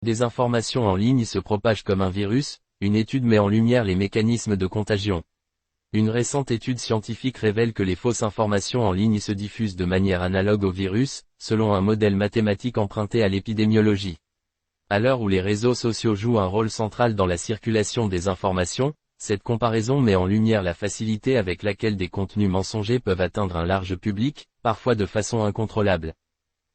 Désinformation en ligne se propage comme un virus, une étude met en lumière les mécanismes de contagion. Une récente étude scientifique révèle que les fausses informations en ligne se diffusent de manière analogue au virus, selon un modèle mathématique emprunté à l'épidémiologie. À l'heure où les réseaux sociaux jouent un rôle central dans la circulation des informations, cette comparaison met en lumière la facilité avec laquelle des contenus mensongers peuvent atteindre un large public, parfois de façon incontrôlable.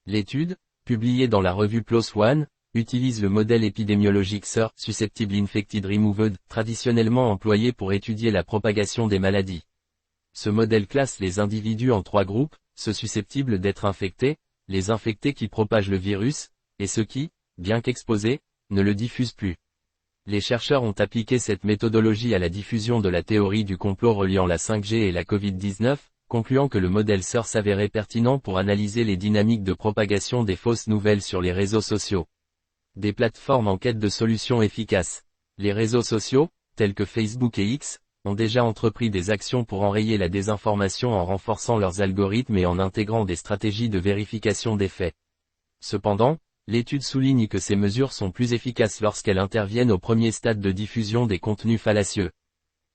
L'étude, publiée dans la revue PLOS ONE, utilise le modèle épidémiologique SIR, Susceptible Infected Removed, traditionnellement employé pour étudier la propagation des maladies. Ce modèle classe les individus en 3 groupes, ceux susceptibles d'être infectés, les infectés qui propagent le virus, et ceux qui, bien qu'exposés, ne le diffusent plus. Les chercheurs ont appliqué cette méthodologie à la diffusion de la théorie du complot reliant la 5G et la Covid-19, concluant que le modèle SIR s'avérait pertinent pour analyser les dynamiques de propagation des fausses nouvelles sur les réseaux sociaux. Des plateformes en quête de solutions efficaces. Les réseaux sociaux, tels que Facebook et X, ont déjà entrepris des actions pour enrayer la désinformation en renforçant leurs algorithmes et en intégrant des stratégies de vérification des faits. Cependant, l'étude souligne que ces mesures sont plus efficaces lorsqu'elles interviennent au premier stade de diffusion des contenus fallacieux.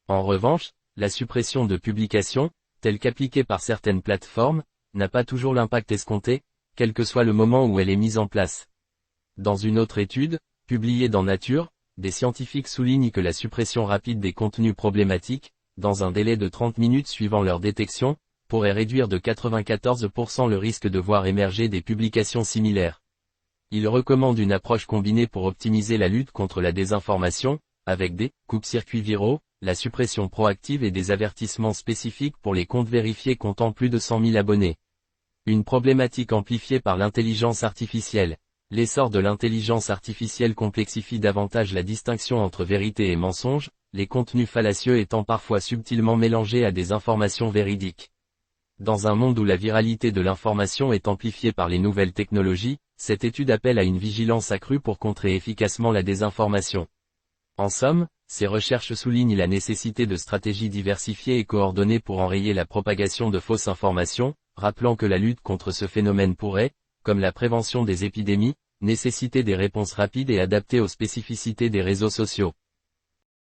En revanche, la suppression de publications, telle qu'appliquée par certaines plateformes, n'a pas toujours l'impact escompté, quel que soit le moment où elle est mise en place. Dans une autre étude, publiée dans Nature, des scientifiques soulignent que la suppression rapide des contenus problématiques, dans un délai de 30 minutes suivant leur détection, pourrait réduire de 94% le risque de voir émerger des publications similaires. Ils recommandent une approche combinée pour optimiser la lutte contre la désinformation, avec des coupe-circuits viraux, la suppression proactive et des avertissements spécifiques pour les comptes vérifiés comptant plus de 100 000 abonnés. Une problématique amplifiée par l'intelligence artificielle. L'essor de l'intelligence artificielle complexifie davantage la distinction entre vérité et mensonge, les contenus fallacieux étant parfois subtilement mélangés à des informations véridiques. Dans un monde où la viralité de l'information est amplifiée par les nouvelles technologies, cette étude appelle à une vigilance accrue pour contrer efficacement la désinformation. En somme, ces recherches soulignent la nécessité de stratégies diversifiées et coordonnées pour enrayer la propagation de fausses informations, rappelant que la lutte contre ce phénomène pourrait, comme la prévention des épidémies, nécessiter des réponses rapides et adaptées aux spécificités des réseaux sociaux.